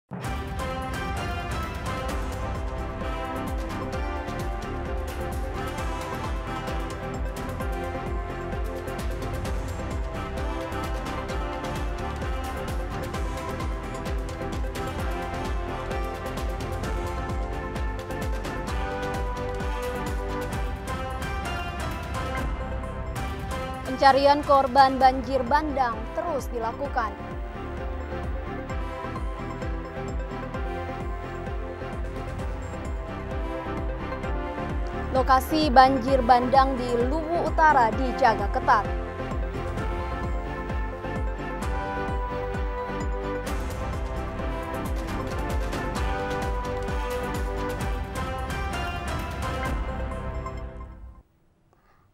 Pencarian korban banjir bandang terus dilakukan. Lokasi banjir bandang di Luwu Utara dijaga ketat.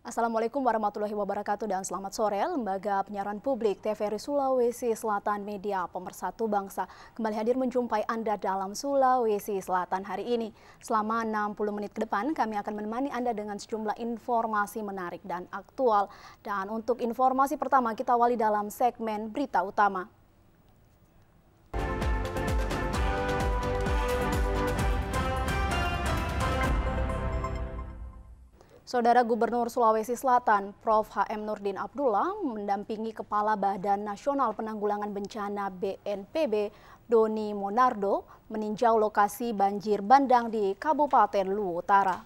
Assalamualaikum warahmatullahi wabarakatuh dan selamat sore. Lembaga Penyiaran Publik TVRI Sulawesi Selatan Media Pemersatu Bangsa kembali hadir menjumpai Anda dalam Sulawesi Selatan hari ini. Selama 60 menit ke depan kami akan menemani Anda dengan sejumlah informasi menarik dan aktual. Dan untuk informasi pertama kita awali dalam segmen Berita Utama. Saudara Gubernur Sulawesi Selatan, Prof. H.M. Nurdin Abdullah, mendampingi Kepala Badan Nasional Penanggulangan Bencana BNPB, Doni Monardo, meninjau lokasi banjir bandang di Kabupaten Luwu Utara.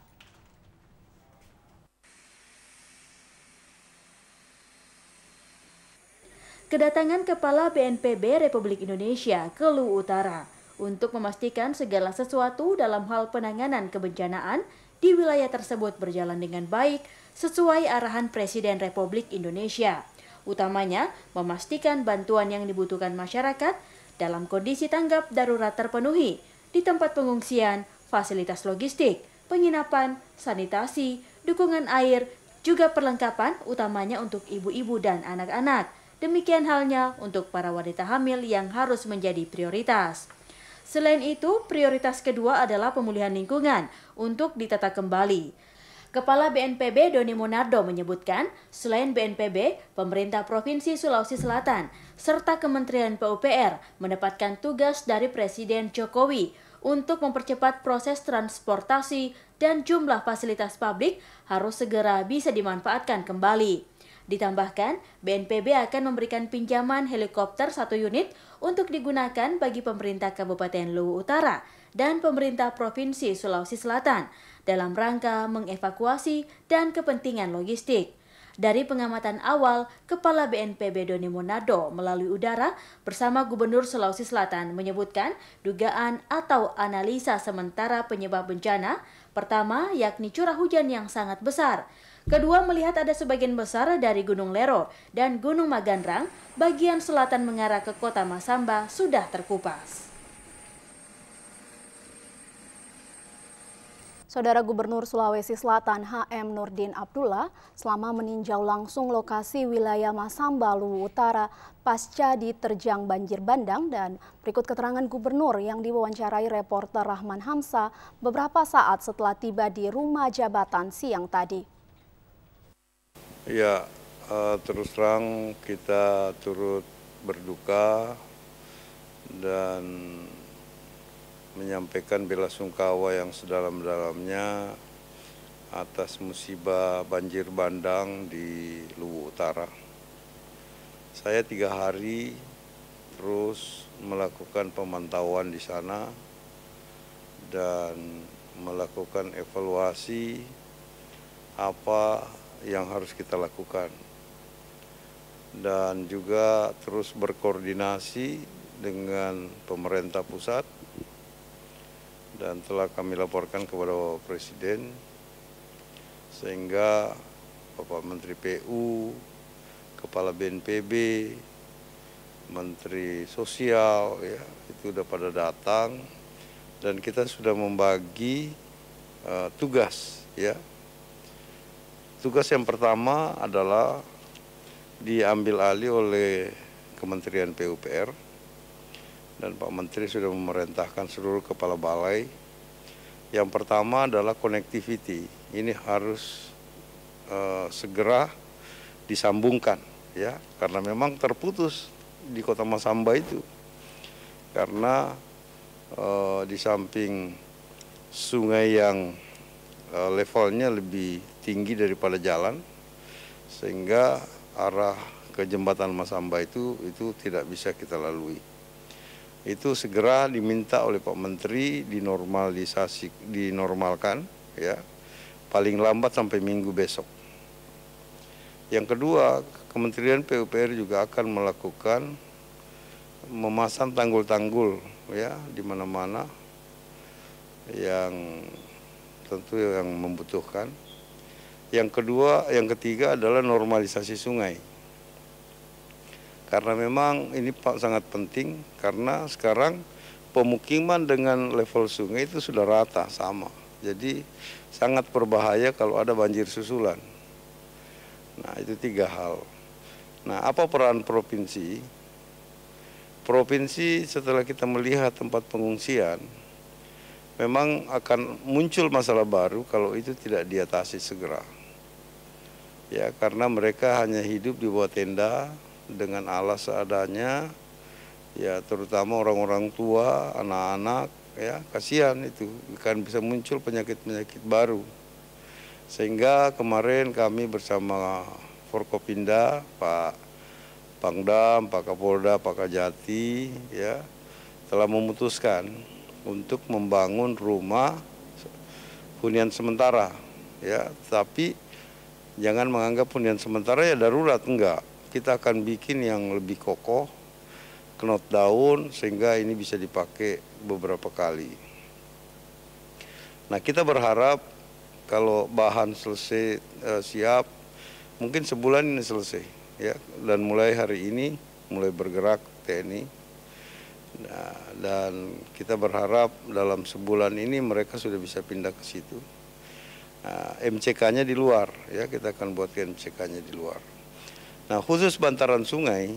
Kedatangan Kepala BNPB Republik Indonesia ke Luwu Utara untuk memastikan segala sesuatu dalam hal penanganan kebencanaan di wilayah tersebut berjalan dengan baik sesuai arahan Presiden Republik Indonesia. Utamanya memastikan bantuan yang dibutuhkan masyarakat dalam kondisi tanggap darurat terpenuhi di tempat pengungsian, fasilitas logistik, penginapan, sanitasi, dukungan air, juga perlengkapan utamanya untuk ibu-ibu dan anak-anak. Demikian halnya untuk para wanita hamil yang harus menjadi prioritas. Selain itu, prioritas kedua adalah pemulihan lingkungan untuk ditata kembali. Kepala BNPB Doni Monardo menyebutkan, selain BNPB, pemerintah Provinsi Sulawesi Selatan, serta Kementerian PUPR mendapatkan tugas dari Presiden Jokowi untuk mempercepat proses transportasi dan jumlah fasilitas publik harus segera bisa dimanfaatkan kembali. Ditambahkan, BNPB akan memberikan pinjaman helikopter 1 unit untuk digunakan bagi pemerintah Kabupaten Luwu Utara dan pemerintah Provinsi Sulawesi Selatan dalam rangka mengevakuasi dan kepentingan logistik. Dari pengamatan awal, Kepala BNPB Doni Monardo melalui udara bersama Gubernur Sulawesi Selatan menyebutkan dugaan atau analisa sementara penyebab bencana. Pertama, yakni curah hujan yang sangat besar. Kedua, melihat ada sebagian besar dari Gunung Lero dan Gunung Maganrang bagian selatan mengarah ke Kota Masamba sudah terkupas. Saudara Gubernur Sulawesi Selatan H.M. Nurdin Abdullah selama meninjau langsung lokasi wilayah Masamba, Luwu Utara pasca diterjang banjir bandang, dan berikut keterangan Gubernur yang diwawancarai reporter Rahman Hamsa beberapa saat setelah tiba di rumah jabatan siang tadi. Ya, terus terang kita turut berduka dan menyampaikan bela sungkawa yang sedalam-dalamnya atas musibah banjir bandang di Luwu Utara. Saya 3 hari terus melakukan pemantauan di sana dan melakukan evaluasi apa yang harus kita lakukan, dan juga terus berkoordinasi dengan pemerintah pusat, dan telah kami laporkan kepada Bapak Presiden sehingga Bapak Menteri PU, Kepala BNPB, Menteri Sosial ya itu sudah pada datang, dan kita sudah membagi tugas ya. Tugas yang pertama adalah diambil alih oleh Kementerian PUPR, dan Pak Menteri sudah memerintahkan seluruh kepala balai. Yang pertama adalah connectivity. Ini harus segera disambungkan ya, karena memang terputus di Kota Masamba itu. Karena di samping sungai yang levelnya lebih tinggi daripada jalan, sehingga arah ke jembatan Masamba itu tidak bisa kita lalui. Itu segera diminta oleh Pak Menteri dinormalkan, ya, paling lambat sampai minggu besok. Yang kedua, Kementerian PUPR juga akan melakukan memasang tanggul-tanggul, ya, di mana-mana yang tentu yang membutuhkan. Yang ketiga adalah normalisasi sungai. Karena memang ini sangat penting, karena sekarang pemukiman dengan level sungai itu sudah rata sama. Jadi sangat berbahaya kalau ada banjir susulan. Nah, itu 3 hal. Nah, apa peran provinsi? Provinsi setelah kita melihat tempat pengungsian, memang akan muncul masalah baru kalau itu tidak diatasi segera. Ya, karena mereka hanya hidup di bawah tenda dengan alas seadanya, ya, terutama orang-orang tua, anak-anak, ya, kasihan itu, kan bisa muncul penyakit-penyakit baru. Sehingga kemarin kami bersama Forkopimda, Pak Pangdam, Pak Kapolda, Pak Kajati, ya, telah memutuskan untuk membangun rumah hunian sementara, ya, tapi jangan menganggap hunian sementara ya darurat, enggak. Kita akan bikin yang lebih kokoh, knot daun, sehingga ini bisa dipakai beberapa kali. Nah, kita berharap kalau bahan selesai siap, mungkin sebulan ini selesai, ya. Dan mulai hari ini mulai bergerak TNI. Nah, dan kita berharap dalam sebulan ini mereka sudah bisa pindah ke situ. Nah, MCK-nya di luar, ya, kita akan buat MCK-nya di luar. Nah, khusus bantaran sungai,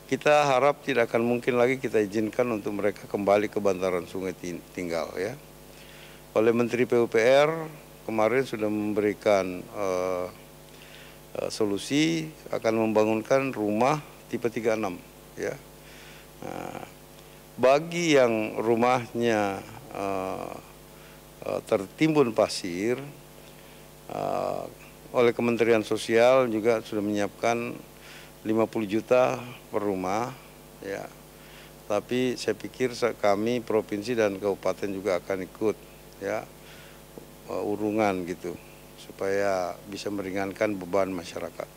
kita harap tidak akan mungkin lagi kita izinkan untuk mereka kembali ke bantaran sungai tinggal, ya. Oleh Menteri PUPR kemarin sudah memberikan solusi akan membangunkan rumah tipe 36, ya. Nah, bagi yang rumahnya tertimbun pasir, oleh Kementerian Sosial juga sudah menyiapkan 50 juta per rumah, ya. Tapi saya pikir kami provinsi dan kabupaten juga akan ikut, ya, urungan gitu, supaya bisa meringankan beban masyarakat.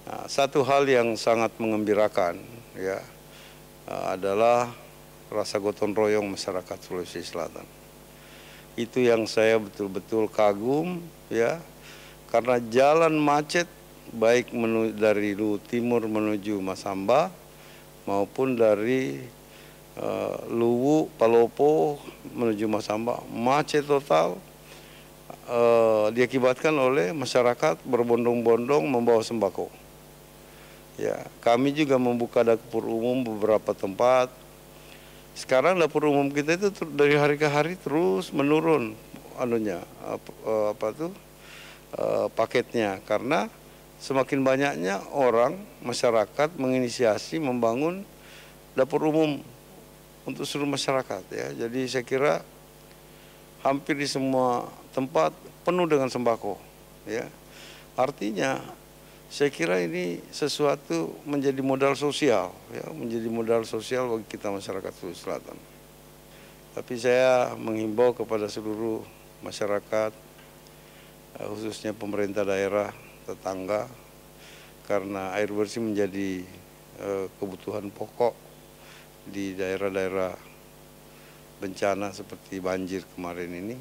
Nah, satu hal yang sangat mengembirakan, ya, adalah rasa gotong royong masyarakat Sulawesi Selatan. Itu yang saya betul-betul kagum, ya, karena jalan macet baik dari timur menuju Masamba maupun dari Luwu, Palopo menuju Masamba, macet total, diakibatkan oleh masyarakat berbondong-bondong membawa sembako. Ya, kami juga membuka dapur umum beberapa tempat. Sekarang dapur umum kita itu dari hari ke hari terus menurun paketnya, karena semakin banyaknya orang masyarakat menginisiasi membangun dapur umum untuk seluruh masyarakat, ya. Jadi saya kira hampir di semua tempat penuh dengan sembako, ya. Artinya saya kira ini sesuatu menjadi modal sosial, ya, menjadi modal sosial bagi kita masyarakat Sulawesi Selatan. Tapi saya menghimbau kepada seluruh masyarakat, khususnya pemerintah daerah tetangga, karena air bersih menjadi kebutuhan pokok di daerah-daerah bencana seperti banjir kemarin ini.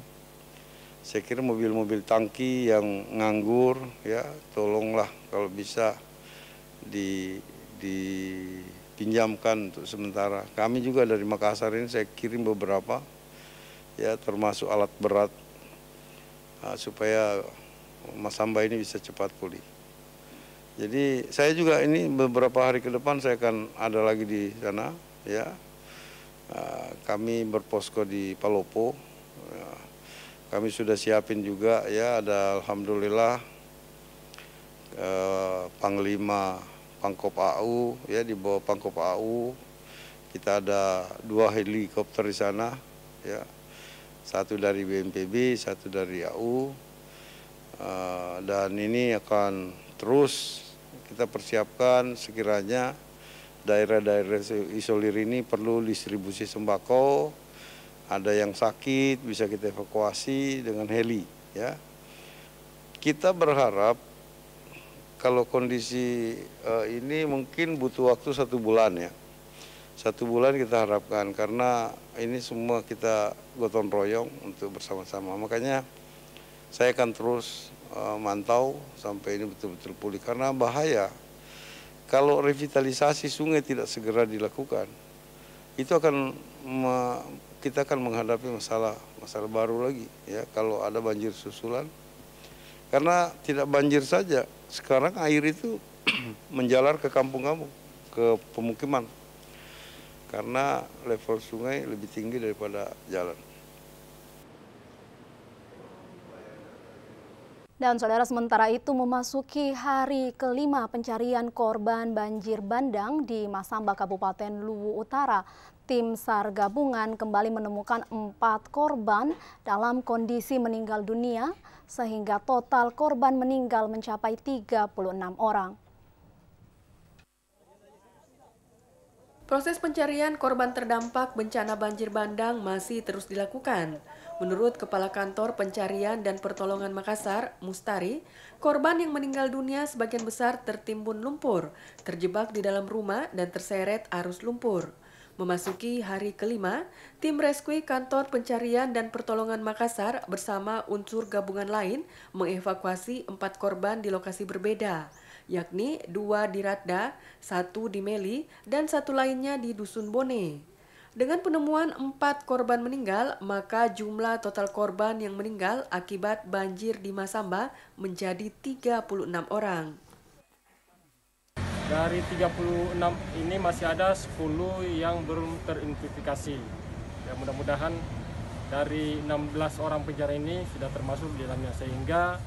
Saya kira mobil-mobil tangki yang nganggur, ya, tolonglah kalau bisa dipinjamkan untuk sementara. Kami juga dari Makassar ini saya kirim beberapa, ya, termasuk alat berat, supaya Masamba ini bisa cepat pulih. Jadi saya juga ini beberapa hari ke depan saya akan ada lagi di sana, ya. Kami berposko di Palopo. Kami sudah siapin juga, ya, ada alhamdulillah Panglima Pangkop AU, ya, di bawah Pangkop AU Kita ada 2 helikopter di sana, ya, satu dari BNPB, satu dari AU, dan ini akan terus kita persiapkan sekiranya daerah-daerah isolir ini perlu distribusi sembako, ada yang sakit bisa kita evakuasi dengan heli, ya. Kita berharap kalau kondisi ini mungkin butuh waktu 1 bulan, ya. 1 bulan kita harapkan, karena ini semua kita gotong royong untuk bersama-sama. Makanya saya akan terus mantau sampai ini betul-betul pulih, karena bahaya kalau revitalisasi sungai tidak segera dilakukan, itu kita akan menghadapi masalah baru lagi, ya, kalau ada banjir susulan. Karena tidak banjir saja, sekarang air itu menjalar ke kampung-kampung, ke pemukiman, karena level sungai lebih tinggi daripada jalan. Dan saudara, sementara itu memasuki hari kelima pencarian korban banjir bandang di Masamba, Kabupaten Luwu Utara, tim SAR gabungan kembali menemukan 4 korban dalam kondisi meninggal dunia, sehingga total korban meninggal mencapai 36 orang. Proses pencarian korban terdampak bencana banjir bandang masih terus dilakukan. Menurut Kepala Kantor Pencarian dan Pertolongan Makassar, Mustari, korban yang meninggal dunia sebagian besar tertimbun lumpur, terjebak di dalam rumah dan terseret arus lumpur. Memasuki hari kelima, tim rescue Kantor Pencarian dan Pertolongan Makassar bersama unsur gabungan lain mengevakuasi 4 korban di lokasi berbeda, yakni 2 di Radda, 1 di Meli, dan 1 lainnya di Dusun Bone. Dengan penemuan 4 korban meninggal, maka jumlah total korban yang meninggal akibat banjir di Masamba menjadi 36 orang. Dari 36 ini masih ada 10 yang belum teridentifikasi. Ya, mudah-mudahan dari 16 orang pencari ini sudah termasuk di dalamnya, sehingga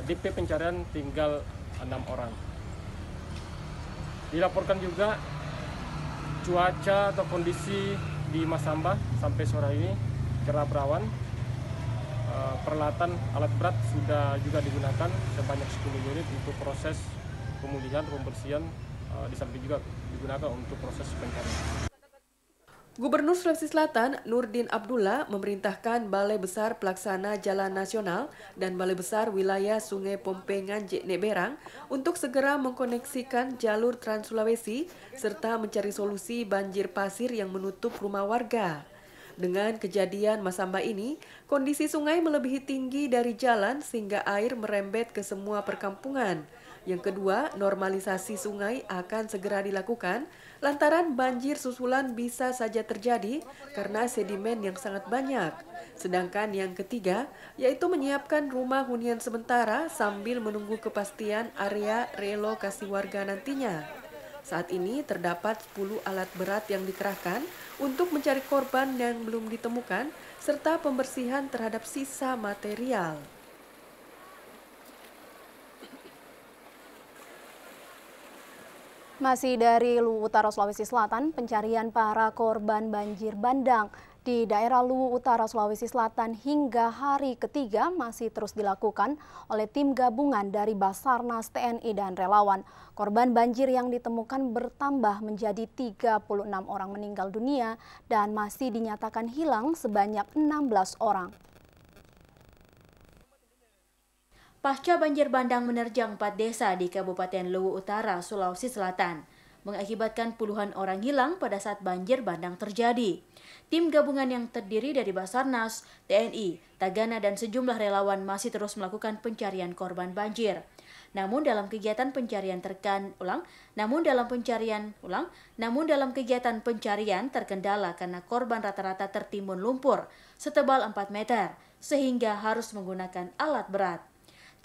DP pencarian tinggal 6 orang. Dilaporkan juga cuaca atau kondisi di Masamba sampai sore ini cerah berawan. Peralatan alat berat sudah juga digunakan sebanyak 10 unit untuk proses pemulihan, pembersihan, di samping juga digunakan untuk proses pencarian. Gubernur Sulawesi Selatan Nurdin Abdullah memerintahkan Balai Besar Pelaksana Jalan Nasional dan Balai Besar Wilayah Sungai Pompengan Jekne Berang untuk segera mengkoneksikan jalur Trans Sulawesi serta mencari solusi banjir pasir yang menutup rumah warga. Dengan kejadian Masamba ini, kondisi sungai melebihi tinggi dari jalan sehingga air merembet ke semua perkampungan. Yang kedua, normalisasi sungai akan segera dilakukan lantaran banjir susulan bisa saja terjadi karena sedimen yang sangat banyak. Sedangkan yang ketiga, yaitu menyiapkan rumah hunian sementara sambil menunggu kepastian area relokasi warga nantinya. Saat ini terdapat 10 alat berat yang dikerahkan untuk mencari korban yang belum ditemukan serta pembersihan terhadap sisa material. Masih dari Luwu Utara, Sulawesi Selatan, pencarian para korban banjir bandang di daerah Luwu Utara, Sulawesi Selatan hingga hari ketiga masih terus dilakukan oleh tim gabungan dari Basarnas, TNI, dan relawan. Korban banjir yang ditemukan bertambah menjadi 36 orang meninggal dunia dan masih dinyatakan hilang sebanyak 16 orang. Pasca banjir bandang menerjang 4 desa di Kabupaten Luwu Utara, Sulawesi Selatan, mengakibatkan puluhan orang hilang pada saat banjir bandang terjadi. Tim gabungan yang terdiri dari Basarnas, TNI, Tagana, dan sejumlah relawan masih terus melakukan pencarian korban banjir. Namun dalam kegiatan pencarian terkendala karena korban rata-rata tertimbun lumpur setebal 4 meter, sehingga harus menggunakan alat berat.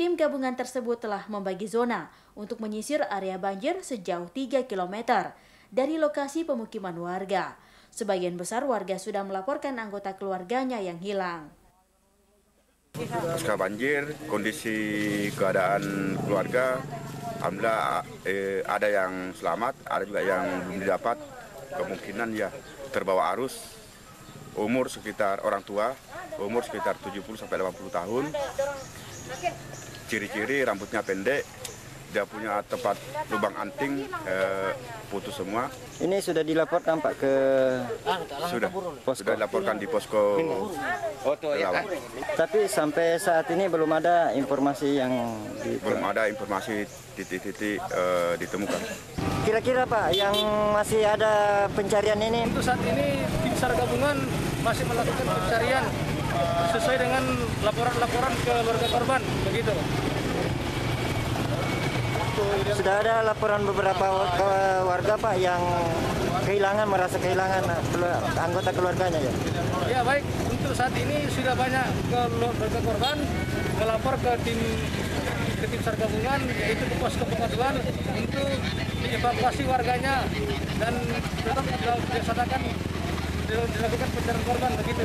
Tim gabungan tersebut telah membagi zona untuk menyisir area banjir sejauh 3 km dari lokasi pemukiman warga. Sebagian besar warga sudah melaporkan anggota keluarganya yang hilang. Pasca banjir, kondisi keadaan keluarga, alhamdulillah ada yang selamat, ada juga yang belum didapat. kemungkinan ya terbawa arus. Umur sekitar orang tua, umur sekitar 70-80 tahun. Ciri-ciri rambutnya pendek, dia punya tempat lubang anting putus semua. Ini sudah dilaporkan Pak ke sudah dilaporkan di posko relawan. Tapi sampai saat ini belum ada informasi yang belum ada informasi titik-titik ditemukan. Kira-kira Pak yang masih ada pencarian ini? Untuk saat ini tim SAR gabungan masih melakukan pencarian sesuai dengan laporan-laporan keluarga korban, begitu. Sudah ada laporan beberapa warga Pak yang merasa kehilangan anggota keluarganya ya? Ya baik, untuk saat ini sudah banyak keluarga korban melapor ke tim SAR gabungan, yaitu ke posko pengaduan untuk dievakuasi warganya dan tetap dilakukan pencarian korban, begitu.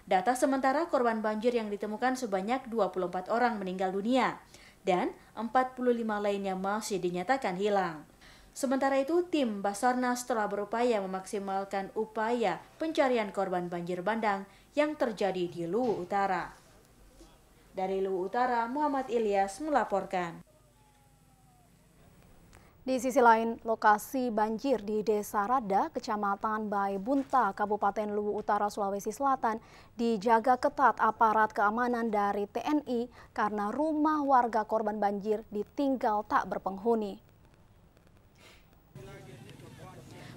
Data sementara korban banjir yang ditemukan sebanyak 24 orang meninggal dunia dan 45 lainnya masih dinyatakan hilang. Sementara itu, tim Basarnas telah berupaya memaksimalkan upaya pencarian korban banjir bandang yang terjadi di Luwu Utara. Dari Luwu Utara, Muhammad Ilyas melaporkan. Di sisi lain, lokasi banjir di Desa Rada, Kecamatan Bae Bunta, Kabupaten Luwu Utara, Sulawesi Selatan, dijaga ketat aparat keamanan dari TNI karena rumah warga korban banjir ditinggal tak berpenghuni.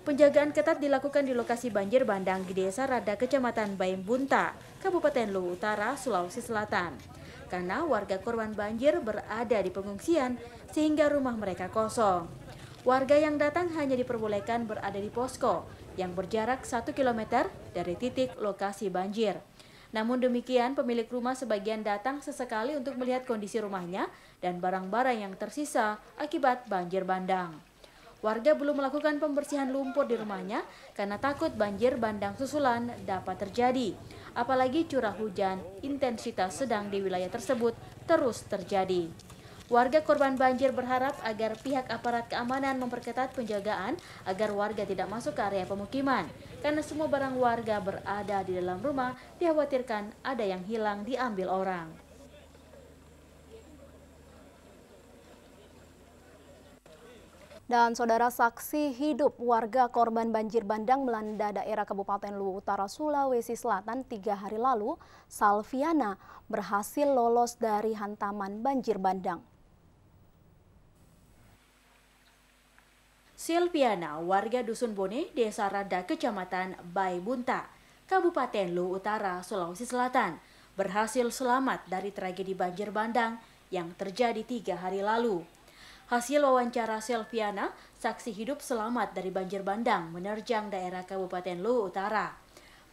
Penjagaan ketat dilakukan di lokasi banjir bandang di Desa Rada, Kecamatan Bae Bunta, Kabupaten Luwu Utara, Sulawesi Selatan. Karena warga korban banjir berada di pengungsian sehingga rumah mereka kosong. Warga yang datang hanya diperbolehkan berada di posko yang berjarak 1 km dari titik lokasi banjir. Namun demikian, pemilik rumah sebagian datang sesekali untuk melihat kondisi rumahnya dan barang-barang yang tersisa akibat banjir bandang. Warga belum melakukan pembersihan lumpur di rumahnya karena takut banjir bandang susulan dapat terjadi. Apalagi curah hujan intensitas sedang di wilayah tersebut terus terjadi. Warga korban banjir berharap agar pihak aparat keamanan memperketat penjagaan agar warga tidak masuk ke area pemukiman. Karena semua barang warga berada di dalam rumah, dikhawatirkan ada yang hilang diambil orang. Dan saudara, saksi hidup warga korban banjir bandang melanda daerah Kabupaten Luwu Utara, Sulawesi Selatan 3 hari lalu, Salviana berhasil lolos dari hantaman banjir bandang. Silviana, warga Dusun Bone, Desa Rada, Kecamatan Bae Bunta, Kabupaten Luwu Utara, Sulawesi Selatan, berhasil selamat dari tragedi banjir bandang yang terjadi 3 hari lalu. Hasil wawancara Silviana, saksi hidup selamat dari banjir bandang menerjang daerah Kabupaten Luwu Utara.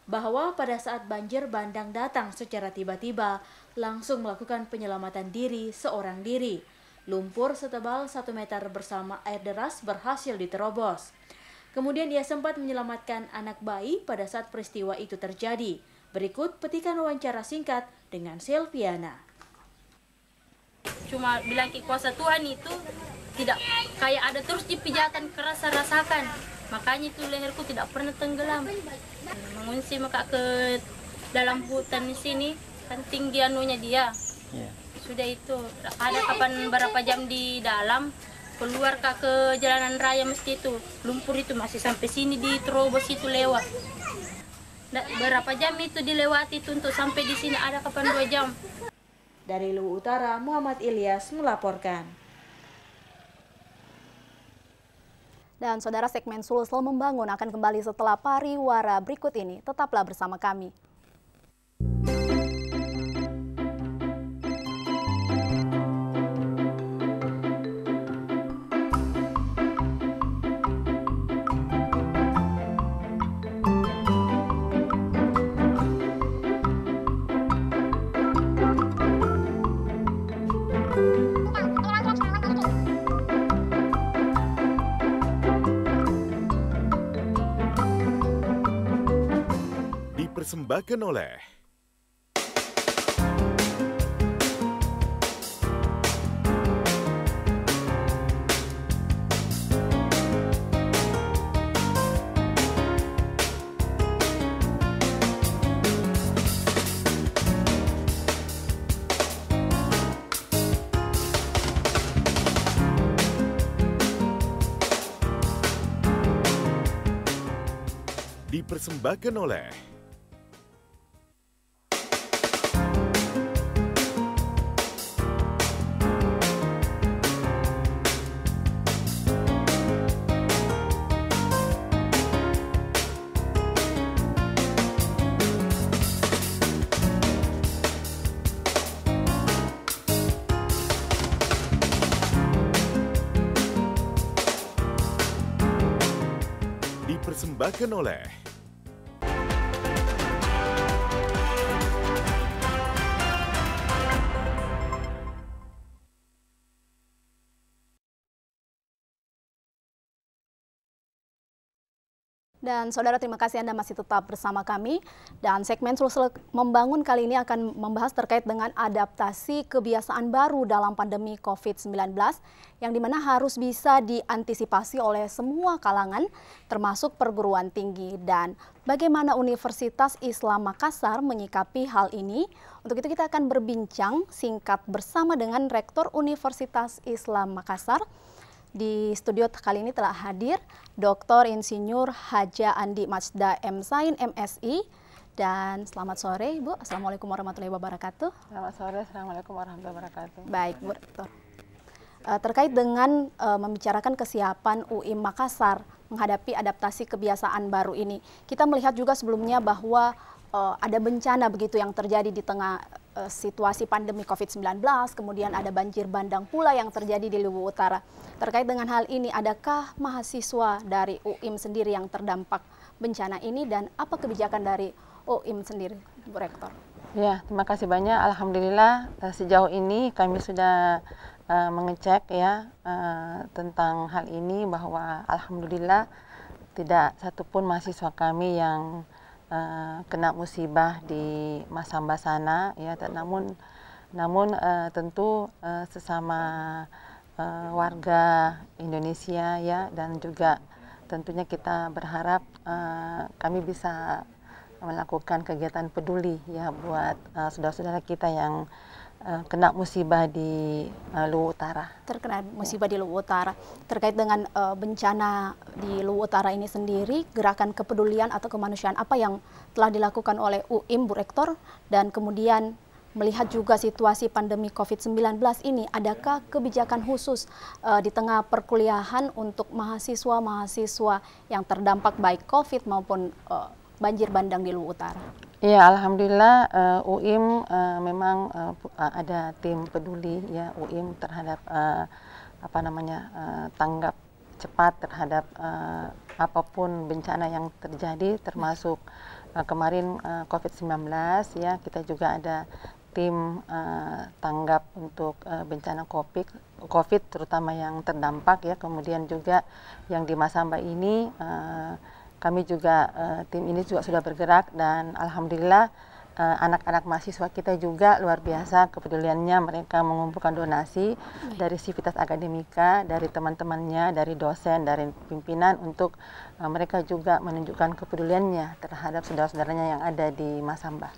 Bahwa pada saat banjir bandang datang secara tiba-tiba, langsung melakukan penyelamatan diri seorang diri. Lumpur setebal 1 meter bersama air deras berhasil diterobos. Kemudian ia sempat menyelamatkan anak bayi pada saat peristiwa itu terjadi. Berikut petikan wawancara singkat dengan Silviana. Cuma bilang kuasa Tuhan itu tidak kayak ada terus dipijatan keras rasakan. Makanya itu leherku tidak pernah tenggelam. Mengungsi maka ke dalam hutan di sini kan tinggi anunya dia. Sudah itu ada kapan berapa jam di dalam keluar ke jalanan raya mesti itu lumpur itu masih sampai sini diterobos itu lewat. Berapa jam itu dilewati itu untuk sampai di sini ada kapan 2 jam. Dari Luwu Utara, Muhammad Ilyas melaporkan. Dan saudara, segmen Sulsel Membangun akan kembali setelah pariwara berikut ini. Tetaplah bersama kami. Dipersembahkan oleh Dipersembahkan oleh dipersembahkan oleh Dan saudara, terima kasih Anda masih tetap bersama kami. Dan segmen Sulsel Membangun kali ini akan membahas terkait dengan adaptasi kebiasaan baru dalam pandemi COVID-19 yang dimana harus bisa diantisipasi oleh semua kalangan termasuk perguruan tinggi. Dan bagaimana Universitas Islam Makassar menyikapi hal ini? Untuk itu kita akan berbincang singkat bersama dengan Rektor Universitas Islam Makassar. Di studio kali ini telah hadir Dr. Insinyur Haja Andi Majda M.Sain MSI. Dan selamat sore Ibu, Assalamualaikum warahmatullahi wabarakatuh. Selamat sore, Assalamualaikum warahmatullahi wabarakatuh. Baik Bu Rektor, terkait dengan membicarakan kesiapan UIM Makassar menghadapi adaptasi kebiasaan baru ini, kita melihat juga sebelumnya bahwa ada bencana begitu yang terjadi di tengah situasi pandemi COVID-19, kemudian ada banjir bandang pula yang terjadi di Luwu Utara. Terkait dengan hal ini, adakah mahasiswa dari UIM sendiri yang terdampak bencana ini dan apa kebijakan dari UIM sendiri, Bu Rektor? Ya, terima kasih banyak. Alhamdulillah sejauh ini kami sudah mengecek ya tentang hal ini, bahwa alhamdulillah tidak satupun mahasiswa kami yang kena musibah di Masamba sana ya. Namun tentu sesama warga Indonesia ya, dan juga tentunya kita berharap kami bisa melakukan kegiatan peduli ya buat saudara-saudara kita yang kena musibah di Luwu Utara. Terkena musibah di Luwu Utara. Terkait dengan bencana di Luwu Utara ini sendiri, gerakan kepedulian atau kemanusiaan apa yang telah dilakukan oleh UIM, Bu Rektor, dan kemudian melihat juga situasi pandemi COVID-19 ini, adakah kebijakan khusus di tengah perkuliahan untuk mahasiswa-mahasiswa yang terdampak baik COVID maupun banjir bandang di Luwu Utara? Iya, alhamdulillah UIM memang ada tim peduli ya UIM terhadap tanggap cepat terhadap apapun bencana yang terjadi, termasuk kemarin COVID-19 ya. Kita juga ada tim tanggap untuk bencana COVID terutama yang terdampak ya. Kemudian juga yang di Masamba ini kami juga tim ini juga sudah bergerak, dan alhamdulillah anak-anak mahasiswa kita juga luar biasa kepeduliannya. Mereka mengumpulkan donasi dari Sivitas Akademika, dari teman-temannya, dari dosen, dari pimpinan, untuk mereka juga menunjukkan kepeduliannya terhadap saudara-saudaranya yang ada di Masamba.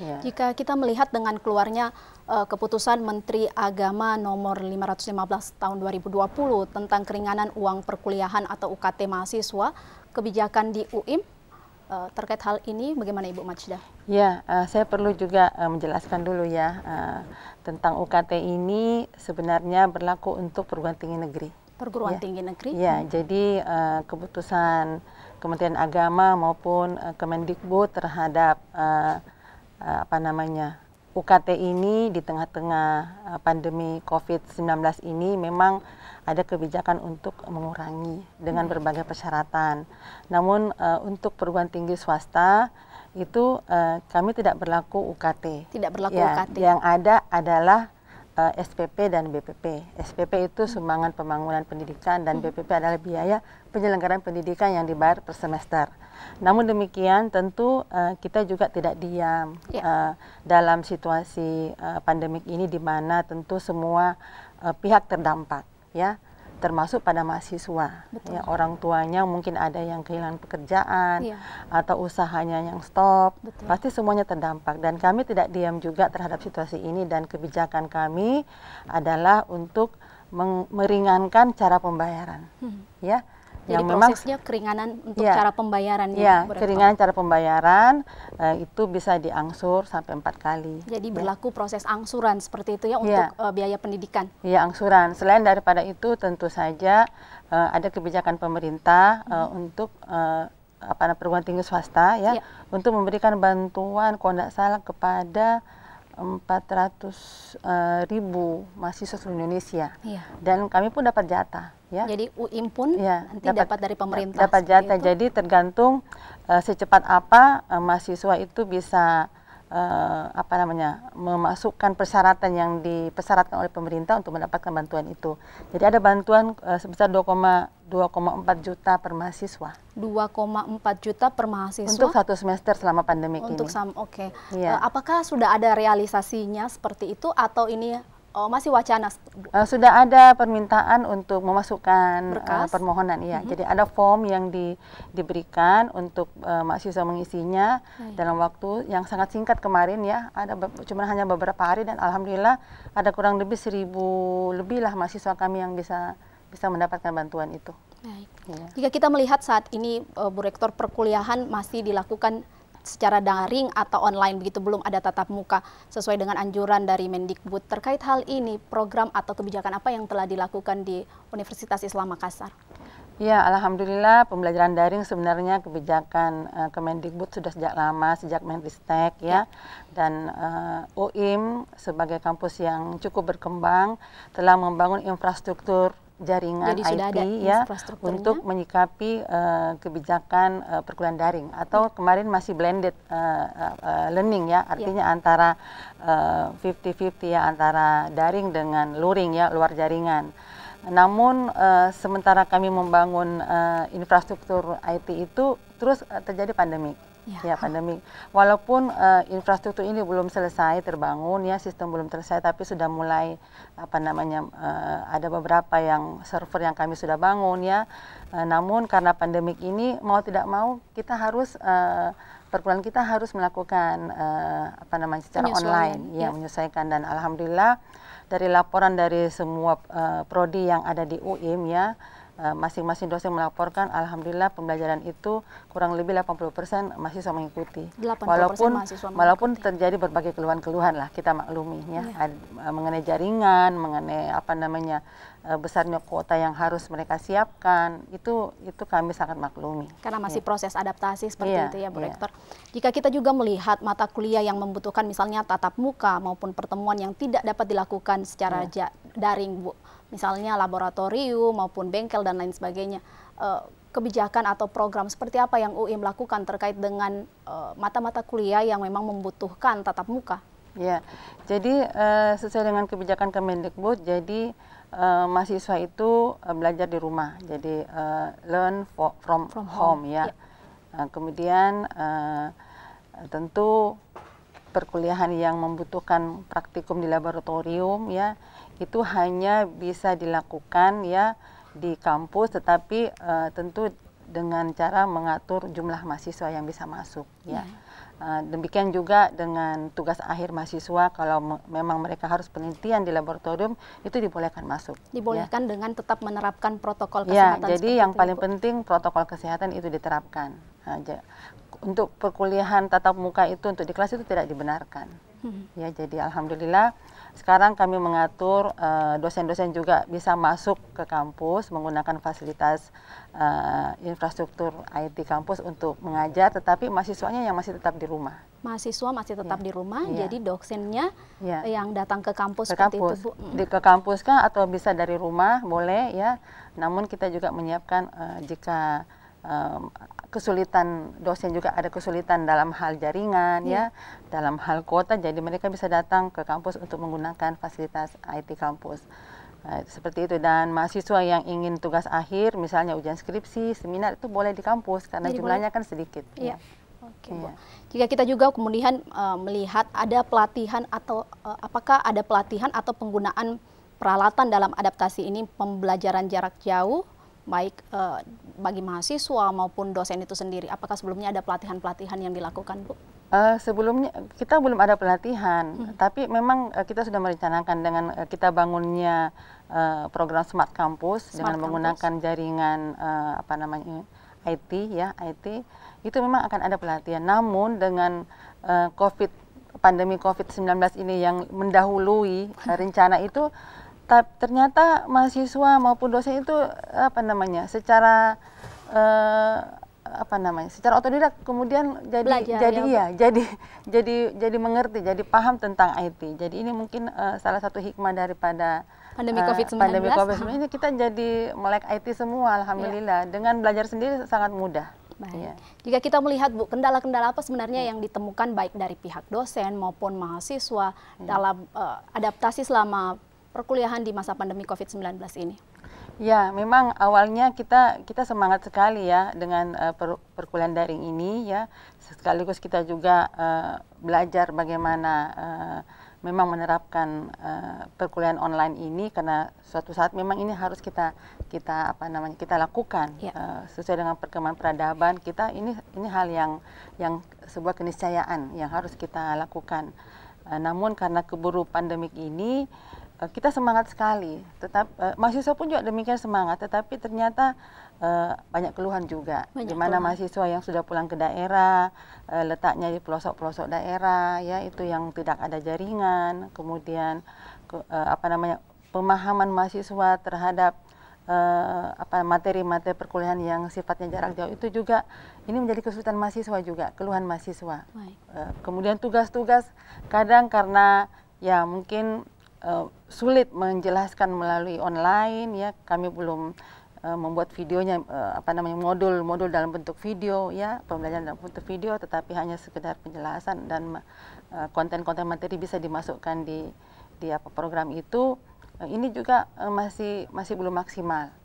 Ya. Jika kita melihat dengan keluarnya keputusan Menteri Agama nomor 515 tahun 2020 tentang keringanan uang perkuliahan atau UKT mahasiswa, kebijakan di UIM terkait hal ini bagaimana Ibu Majda? Ya, saya perlu juga menjelaskan dulu ya tentang UKT ini sebenarnya berlaku untuk perguruan tinggi negeri. Perguruan tinggi negeri? Ya, jadi keputusan Kementerian Agama maupun Kemendikbud terhadap UKT ini di tengah-tengah pandemi COVID-19 ini memang ada kebijakan untuk mengurangi dengan berbagai persyaratan. Namun untuk perguruan tinggi swasta itu kami tidak berlaku UKT. Tidak berlaku UKT. Yang ada adalah SPP dan BPP. SPP itu sumbangan pembangunan pendidikan, dan BPP adalah biaya penyelenggaraan pendidikan yang dibayar per semester. Namun demikian tentu kita juga tidak diam dalam situasi pandemik ini, di mana tentu semua pihak terdampak ya, termasuk pada mahasiswa. Ya, orang tuanya mungkin ada yang kehilangan pekerjaan atau usahanya yang stop. Pasti semuanya terdampak, dan kami tidak diam juga terhadap situasi ini, dan kebijakan kami adalah untuk meringankan cara pembayaran ya. Jadi prosesnya keringanan untuk cara pembayarannya. Ya, keringanan cara pembayaran itu bisa diangsur sampai 4 kali. Jadi berlaku proses angsuran seperti itu ya untuk biaya pendidikan. Iya, angsuran. Selain daripada itu tentu saja ada kebijakan pemerintah untuk perguruan tinggi swasta untuk memberikan bantuan kalau tidak salah kepada 400.000 mahasiswa seluruh Indonesia. Dan kami pun dapat jatah. Jadi UIM pun nanti dapat dari pemerintah. Dapat jatah. Jadi tergantung secepat apa mahasiswa itu bisa memasukkan persyaratan yang dipersyaratkan oleh pemerintah untuk mendapatkan bantuan itu. Jadi ada bantuan sebesar 2,4 juta per mahasiswa. 2,4 juta per mahasiswa untuk 1 semester selama pandemi ini. Apakah sudah ada realisasinya seperti itu atau ini masih wacana? Sudah ada permintaan untuk memasukkan permohonan, Jadi ada form yang diberikan untuk mahasiswa mengisinya dalam waktu yang sangat singkat kemarin Ada cuma hanya beberapa hari dan alhamdulillah ada kurang lebih 1.000 lebih lah mahasiswa kami yang bisa mendapatkan bantuan itu. Baik. Jika kita melihat saat ini Bu Rektor, perkuliahan masih dilakukan secara daring atau online begitu, belum ada tatap muka sesuai dengan anjuran dari Mendikbud. Terkait hal ini, program atau kebijakan apa yang telah dilakukan di Universitas Islam Makassar? Ya, alhamdulillah pembelajaran daring sebenarnya kebijakan Kemendikbud sudah sejak lama, sejak Menristek dan UIM sebagai kampus yang cukup berkembang telah membangun infrastruktur jaringan IT untuk menyikapi kebijakan perkuliahan daring atau kemarin masih blended learning artinya antara 50-50 antara daring dengan luring luar jaringan. Namun sementara kami membangun infrastruktur IT itu terus terjadi pandemik. Pandemik. Walaupun infrastruktur ini belum selesai terbangun sistem belum selesai, tapi sudah mulai ada beberapa yang server yang kami sudah bangun namun karena pandemik ini mau tidak mau kita harus perkuliahan kita harus melakukan secara online menyesuaikan, dan alhamdulillah dari laporan dari semua prodi yang ada di UIM masing-masing dosen melaporkan, alhamdulillah pembelajaran itu kurang lebih 80% mahasiswa mengikuti. Walaupun terjadi berbagai keluhan-keluhan lah, kita maklumi mengenai jaringan, mengenai besarnya kuota yang harus mereka siapkan, itu kami sangat maklumi. Karena masih proses adaptasi seperti itu Bu Rektor. Jika kita juga melihat mata kuliah yang membutuhkan misalnya tatap muka maupun pertemuan yang tidak dapat dilakukan secara daring, Bu, misalnya laboratorium maupun bengkel dan lain sebagainya, kebijakan atau program seperti apa yang UIM lakukan terkait dengan mata-mata kuliah yang memang membutuhkan tatap muka? Jadi sesuai dengan kebijakan Kemendikbud, jadi mahasiswa itu belajar di rumah, jadi learn from home kemudian tentu perkuliahan yang membutuhkan praktikum di laboratorium itu hanya bisa dilakukan di kampus, tetapi tentu dengan cara mengatur jumlah mahasiswa yang bisa masuk demikian juga dengan tugas akhir mahasiswa, kalau memang mereka harus penelitian di laboratorium itu dibolehkan masuk. Dibolehkan dengan tetap menerapkan protokol kesehatan. Jadi yang paling penting protokol kesehatan itu diterapkan. Untuk perkuliahan tatap muka itu untuk di kelas itu tidak dibenarkan. Jadi alhamdulillah sekarang kami mengatur dosen-dosen juga bisa masuk ke kampus menggunakan fasilitas infrastruktur IT kampus untuk mengajar, tetapi mahasiswanya yang masih tetap di rumah. Mahasiswa masih tetap di rumah, jadi dosennya yang datang ke kampus itu, Bu. Ke kampus atau bisa dari rumah boleh namun kita juga menyiapkan jika kesulitan dosen juga ada kesulitan dalam hal jaringan dalam hal kuota, jadi mereka bisa datang ke kampus untuk menggunakan fasilitas IT kampus. Seperti itu, dan mahasiswa yang ingin tugas akhir misalnya ujian skripsi, seminar itu boleh di kampus karena jumlahnya kan sedikit. Bu. Jika kita juga kemudian melihat ada pelatihan atau apakah ada pelatihan atau penggunaan peralatan dalam adaptasi ini pembelajaran jarak jauh baik bagi mahasiswa maupun dosen itu sendiri, apakah sebelumnya ada pelatihan-pelatihan yang dilakukan, Bu? Sebelumnya kita belum ada pelatihan, tapi memang kita sudah merencanakan dengan kita bangunnya program Smart Campus dengan menggunakan jaringan IT ya, IT itu memang akan ada pelatihan. Namun dengan pandemi COVID-19 ini yang mendahului rencana itu, ternyata mahasiswa maupun dosen itu secara secara otodidak kemudian jadi mengerti, jadi paham tentang IT. Jadi ini mungkin salah satu hikmah daripada pandemi COVID-19 ini, kita jadi melek IT semua, alhamdulillah. Dengan belajar sendiri sangat mudah. Baik. Ya. Jika kita melihat Bu, kendala-kendala apa sebenarnya yang ditemukan baik dari pihak dosen maupun mahasiswa dalam adaptasi selama perkuliahan di masa pandemi COVID-19 ini? Ya, memang awalnya kita semangat sekali ya dengan perkuliahan daring ini ya. Sekaligus kita juga belajar bagaimana memang menerapkan perkuliahan online ini, karena suatu saat memang ini harus kita lakukan sesuai dengan perkembangan peradaban kita. Ini hal yang sebuah keniscayaan yang harus kita lakukan. Namun karena keburu pandemik ini kita semangat sekali, mahasiswa pun juga demikian semangat, tetapi ternyata banyak keluhan juga, di mana mahasiswa yang sudah pulang ke daerah, letaknya di pelosok-pelosok daerah, ya itu yang tidak ada jaringan, kemudian pemahaman mahasiswa terhadap materi-materi perkuliahan yang sifatnya jarak jauh itu juga ini menjadi kesulitan mahasiswa juga, keluhan mahasiswa. Kemudian tugas-tugas kadang karena ya mungkin sulit menjelaskan melalui online ya, kami belum membuat videonya modul dalam bentuk video ya, pembelajaran dalam bentuk video, tetapi hanya sekedar penjelasan dan konten-konten materi bisa dimasukkan di program itu. Ini juga masih belum maksimal.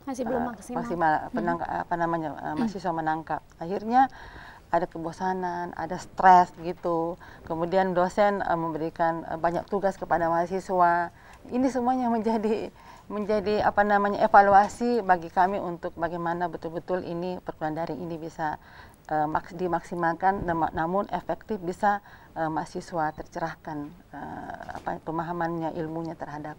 Mahasiswa menangkap. Akhirnya ada kebosanan, ada stres gitu. Kemudian dosen memberikan banyak tugas kepada mahasiswa. Ini semuanya menjadi evaluasi bagi kami untuk bagaimana betul-betul ini perkuliahan daring ini bisa dimaksimalkan, namun efektif, bisa mahasiswa tercerahkan pemahamannya, ilmunya terhadap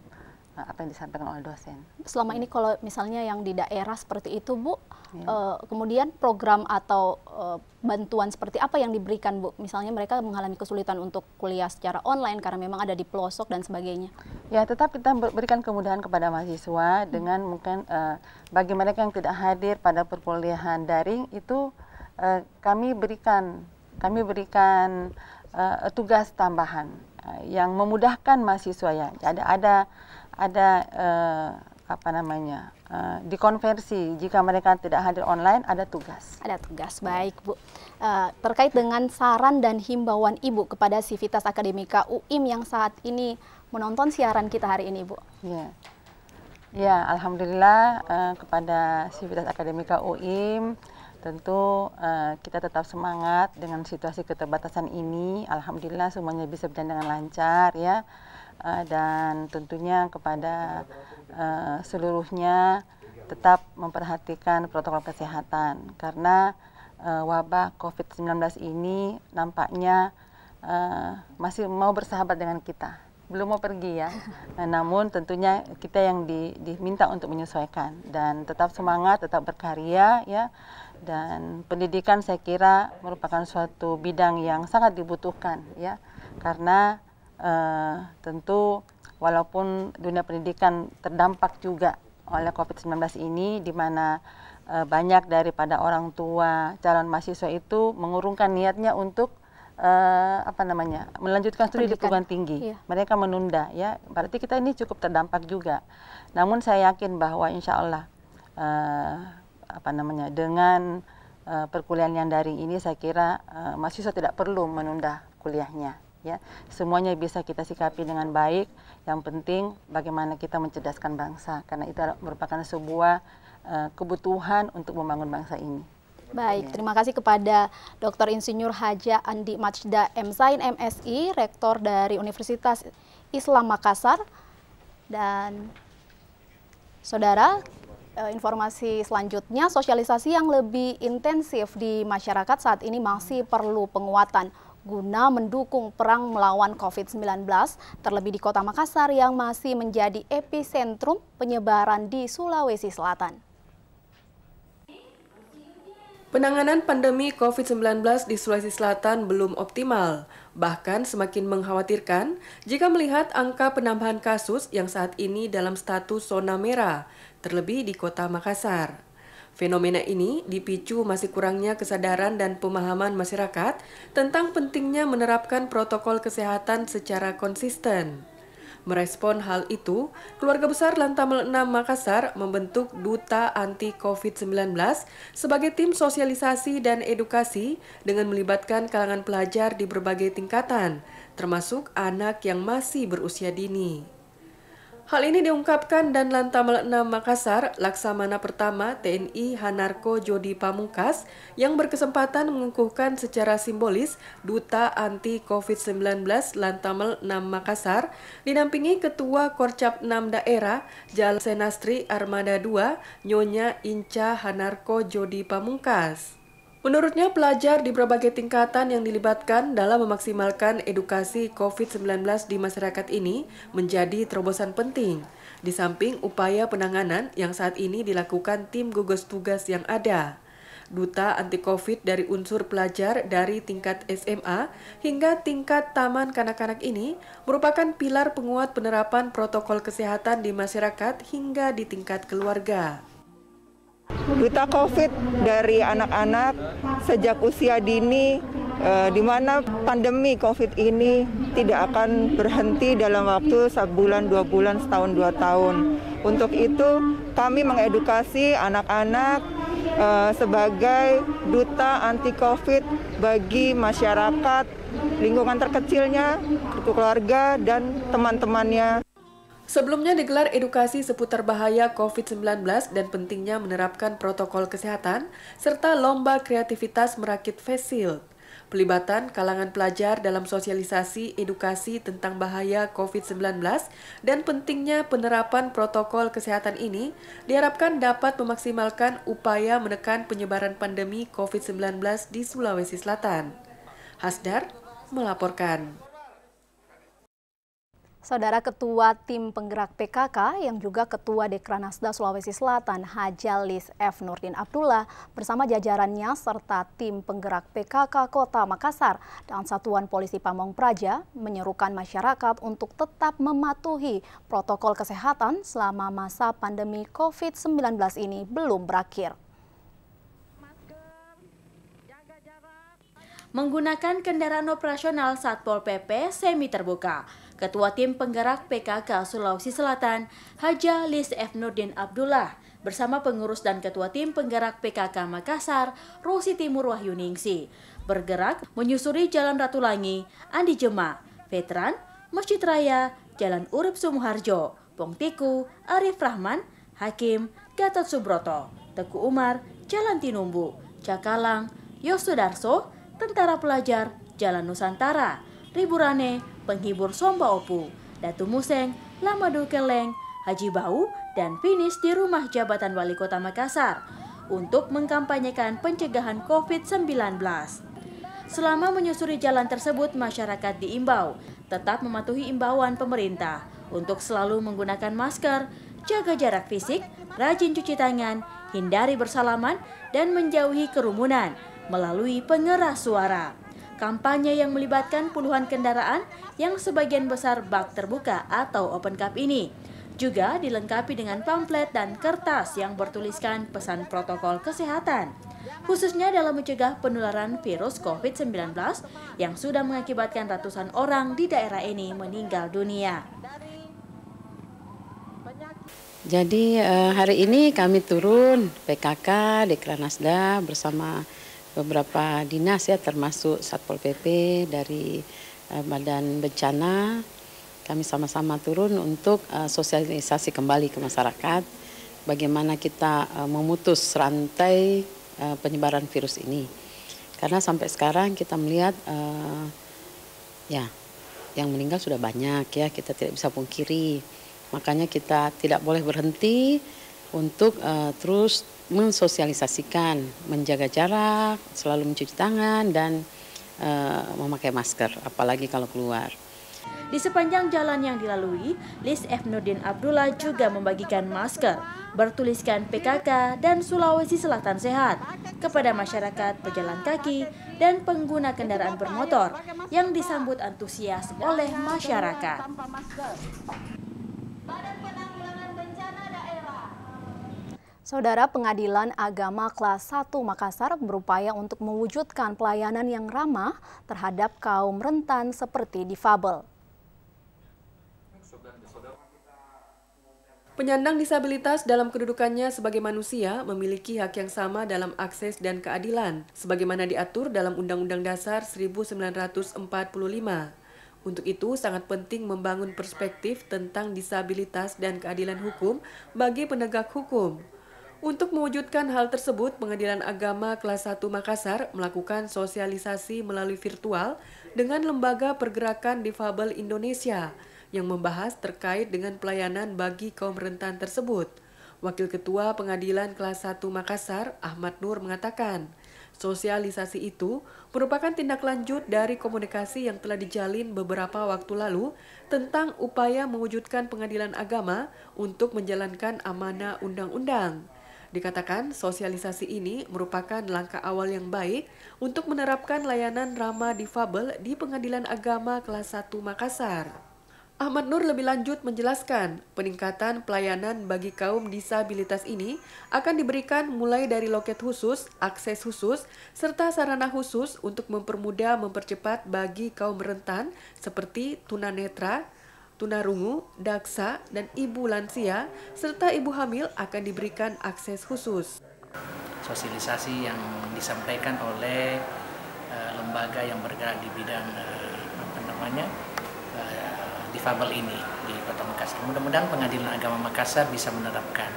apa yang disampaikan oleh dosen. Selama ini kalau misalnya yang di daerah seperti itu Bu, kemudian program atau bantuan seperti apa yang diberikan Bu? Misalnya mereka mengalami kesulitan untuk kuliah secara online karena memang ada di pelosok dan sebagainya. Ya, tetap kita berikan kemudahan kepada mahasiswa dengan mungkin bagi mereka yang tidak hadir pada perkuliahan daring itu kami berikan tugas tambahan yang memudahkan mahasiswa ya. Ada dikonversi jika mereka tidak hadir online, ada tugas. Ada tugas, baik Bu. Terkait dengan saran dan himbauan Ibu kepada Sivitas Akademika UIM yang saat ini menonton siaran kita hari ini Bu. Ya, alhamdulillah kepada Sivitas Akademika UIM tentu kita tetap semangat dengan situasi keterbatasan ini. Alhamdulillah semuanya bisa berjalan dengan lancar ya. Dan tentunya kepada seluruhnya tetap memperhatikan protokol kesehatan karena wabah COVID-19 ini nampaknya masih mau bersahabat dengan kita, belum mau pergi ya. Namun tentunya kita yang diminta untuk menyesuaikan dan tetap semangat, tetap berkarya ya. Dan pendidikan saya kira merupakan suatu bidang yang sangat dibutuhkan ya, karena tentu walaupun dunia pendidikan terdampak juga oleh COVID-19 ini, di mana banyak daripada orang tua calon mahasiswa itu mengurungkan niatnya untuk melanjutkan studi di perguruan tinggi. Mereka menunda ya, berarti kita ini cukup terdampak juga. Namun saya yakin bahwa insya Allah dengan perkuliahan yang daring ini saya kira mahasiswa tidak perlu menunda kuliahnya. Ya, semuanya bisa kita sikapi dengan baik. Yang penting bagaimana kita mencerdaskan bangsa, karena itu merupakan sebuah kebutuhan untuk membangun bangsa ini. Baik, terima kasih kepada Dr. Insinyur Haja Andi Majda M.Zain MSI, Rektor dari Universitas Islam Makassar. Dan saudara, informasi selanjutnya, sosialisasi yang lebih intensif di masyarakat saat ini masih perlu penguatan guna mendukung perang melawan COVID-19, terlebih di Kota Makassar yang masih menjadi epicentrum penyebaran di Sulawesi Selatan. Penanganan pandemi COVID-19 di Sulawesi Selatan belum optimal, bahkan semakin mengkhawatirkan jika melihat angka penambahan kasus yang saat ini dalam status zona merah, terlebih di Kota Makassar. Fenomena ini dipicu masih kurangnya kesadaran dan pemahaman masyarakat tentang pentingnya menerapkan protokol kesehatan secara konsisten. Merespon hal itu, Keluarga Besar Lantamal 6 Makassar membentuk Duta Anti COVID-19 sebagai tim sosialisasi dan edukasi dengan melibatkan kalangan pelajar di berbagai tingkatan, termasuk anak yang masih berusia dini. Hal ini diungkapkan dan Lantamal 6 Makassar, Laksamana Pertama TNI Hanarko Jodi Pamungkas yang berkesempatan mengukuhkan secara simbolis Duta Anti COVID-19 Lantamal 6 Makassar, dinampingi Ketua Korcap 6 Daerah Jal Senastri Armada 2, Nyonya Inca Hanarko Jodi Pamungkas. Menurutnya, pelajar di berbagai tingkatan yang dilibatkan dalam memaksimalkan edukasi COVID-19 di masyarakat ini menjadi terobosan penting, di samping upaya penanganan yang saat ini dilakukan tim gugus tugas yang ada. Duta anti-COVID dari unsur pelajar dari tingkat SMA hingga tingkat taman kanak-kanak ini merupakan pilar penguat penerapan protokol kesehatan di masyarakat hingga di tingkat keluarga. Duta COVID dari anak-anak sejak usia dini, di mana pandemi COVID ini tidak akan berhenti dalam waktu sebulan, 2 bulan, setahun, 2 tahun. Untuk itu kami mengedukasi anak-anak sebagai duta anti COVID bagi masyarakat, lingkungan terkecilnya, keluarga, dan teman-temannya. Sebelumnya digelar edukasi seputar bahaya COVID-19 dan pentingnya menerapkan protokol kesehatan, serta lomba kreativitas merakit face shield. Pelibatan kalangan pelajar dalam sosialisasi edukasi tentang bahaya COVID-19 dan pentingnya penerapan protokol kesehatan ini diharapkan dapat memaksimalkan upaya menekan penyebaran pandemi COVID-19 di Sulawesi Selatan. Hasdar melaporkan. Saudara Ketua Tim Penggerak PKK yang juga Ketua Dekranasda Sulawesi Selatan Hajalis F. Nurdin Abdullah bersama jajarannya serta Tim Penggerak PKK Kota Makassar dan Satuan Polisi Pamong Praja menyerukan masyarakat untuk tetap mematuhi protokol kesehatan selama masa pandemi COVID-19 ini belum berakhir. Menggunakan kendaraan operasional Satpol PP semi terbuka, Ketua Tim Penggerak PKK Sulawesi Selatan, Hajalis F. Nurdin Abdullah, bersama pengurus dan Ketua Tim Penggerak PKK Makassar, Rosi Timur Wahyuningsi, bergerak menyusuri Jalan Ratulangi, Andi Jema, Veteran, Masjid Raya, Jalan Urip Sumuharjo, Pongtiku, Arif Rahman, Hakim, Gatot Subroto, Teguh Umar, Jalan Tinumbu, Cakalang, Yosudarso, Tentara Pelajar, Jalan Nusantara, Riburane, Penghibur Somba Opu, Datu Museng, Lamadu Keleng, Haji Bau, dan finish di rumah jabatan Wali Kota Makassar untuk mengkampanyekan pencegahan COVID-19. Selama menyusuri jalan tersebut, masyarakat diimbau tetap mematuhi imbauan pemerintah untuk selalu menggunakan masker, jaga jarak fisik, rajin cuci tangan, hindari bersalaman, dan menjauhi kerumunan melalui pengeras suara. Kampanye yang melibatkan puluhan kendaraan yang sebagian besar bak terbuka atau open cup ini juga dilengkapi dengan pamflet dan kertas yang bertuliskan pesan protokol kesehatan, khususnya dalam mencegah penularan virus COVID-19 yang sudah mengakibatkan ratusan orang di daerah ini meninggal dunia. Jadi hari ini kami turun PKK Dekranasda bersama beberapa dinas ya, termasuk Satpol PP dari Badan Bencana. Kami sama-sama turun untuk sosialisasi kembali ke masyarakat bagaimana kita memutus rantai penyebaran virus ini. Karena sampai sekarang kita melihat ya yang meninggal sudah banyak ya, kita tidak bisa pungkiri. Makanya kita tidak boleh berhenti untuk terus mensosialisasikan, menjaga jarak, selalu mencuci tangan, dan memakai masker, apalagi kalau keluar. Di sepanjang jalan yang dilalui, Lis F. Nurdin Abdullah juga membagikan masker bertuliskan PKK dan Sulawesi Selatan Sehat kepada masyarakat pejalan kaki dan pengguna kendaraan bermotor yang disambut antusias oleh masyarakat. Saudara, Pengadilan Agama Kelas 1 Makassar berupaya untuk mewujudkan pelayanan yang ramah terhadap kaum rentan seperti difabel. Penyandang disabilitas dalam kedudukannya sebagai manusia memiliki hak yang sama dalam akses dan keadilan, sebagaimana diatur dalam Undang-Undang Dasar 1945. Untuk itu, sangat penting membangun perspektif tentang disabilitas dan keadilan hukum bagi penegak hukum. Untuk mewujudkan hal tersebut, Pengadilan Agama Kelas 1 Makassar melakukan sosialisasi melalui virtual dengan Lembaga Pergerakan Difabel Indonesia yang membahas terkait dengan pelayanan bagi kaum rentan tersebut. Wakil Ketua Pengadilan Kelas 1 Makassar, Ahmad Nur, mengatakan, sosialisasi itu merupakan tindak lanjut dari komunikasi yang telah dijalin beberapa waktu lalu tentang upaya mewujudkan pengadilan agama untuk menjalankan amanah undang-undang. Dikatakan sosialisasi ini merupakan langkah awal yang baik untuk menerapkan layanan ramah difabel di Pengadilan Agama Kelas 1 Makassar. Ahmad Nur lebih lanjut menjelaskan, peningkatan pelayanan bagi kaum disabilitas ini akan diberikan mulai dari loket khusus, akses khusus, serta sarana khusus untuk mempercepat bagi kaum rentan seperti tunanetra, tunarungu, daksa, dan ibu lansia, serta ibu hamil akan diberikan akses khusus. Sosialisasi yang disampaikan oleh lembaga yang bergerak di bidang difabel ini di Kota Makassar. Mudah-mudahan Pengadilan Agama Makassar bisa menerapkan.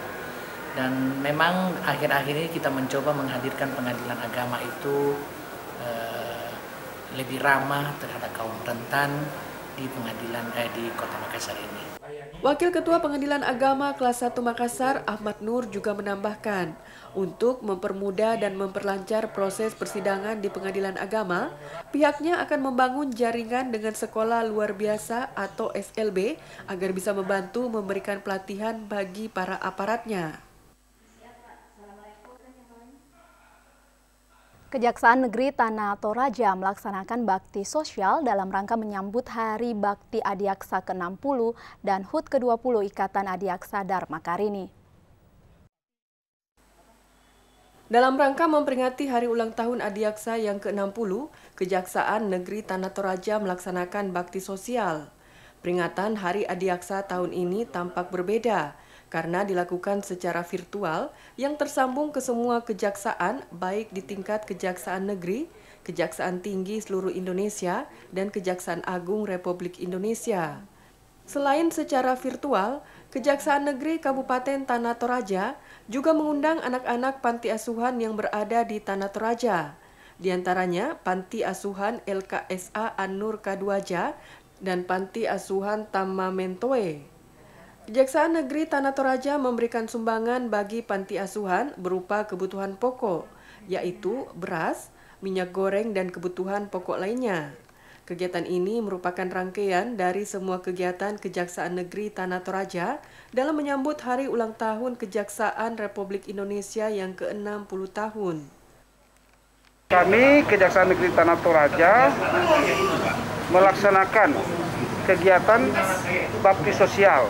Dan memang akhir-akhir ini kita mencoba menghadirkan pengadilan agama itu lebih ramah terhadap kaum rentan di Kota Makassar ini. Wakil Ketua Pengadilan Agama Kelas 1 Makassar, Ahmad Nur, juga menambahkan, untuk mempermudah dan memperlancar proses persidangan di Pengadilan Agama, pihaknya akan membangun jaringan dengan sekolah luar biasa atau SLB agar bisa membantu memberikan pelatihan bagi para aparatnya. Kejaksaan Negeri Tanah Toraja melaksanakan bakti sosial dalam rangka menyambut Hari Bakti Adiaksa ke-60 dan HUT ke-20 Ikatan Adiaksa Dharma Karini. Dalam rangka memperingati hari ulang tahun Adiaksa yang ke-60, Kejaksaan Negeri Tanah Toraja melaksanakan bakti sosial. Peringatan Hari Adiaksa tahun ini tampak berbeda, karena dilakukan secara virtual yang tersambung ke semua kejaksaan, baik di tingkat Kejaksaan Negeri, Kejaksaan Tinggi seluruh Indonesia, dan Kejaksaan Agung Republik Indonesia. Selain secara virtual, Kejaksaan Negeri Kabupaten Tanah Toraja juga mengundang anak-anak panti asuhan yang berada di Tanah Toraja. Di antaranya Panti Asuhan LKSA An-Nur Kaduaja dan Panti Asuhan Tamamentoe. Kejaksaan Negeri Tanah Toraja memberikan sumbangan bagi panti asuhan berupa kebutuhan pokok, yaitu beras, minyak goreng, dan kebutuhan pokok lainnya. Kegiatan ini merupakan rangkaian dari semua kegiatan Kejaksaan Negeri Tanah Toraja dalam menyambut Hari Ulang Tahun Kejaksaan Republik Indonesia yang ke-60 tahun. Kami Kejaksaan Negeri Tanah Toraja melaksanakan kegiatan bakti sosial,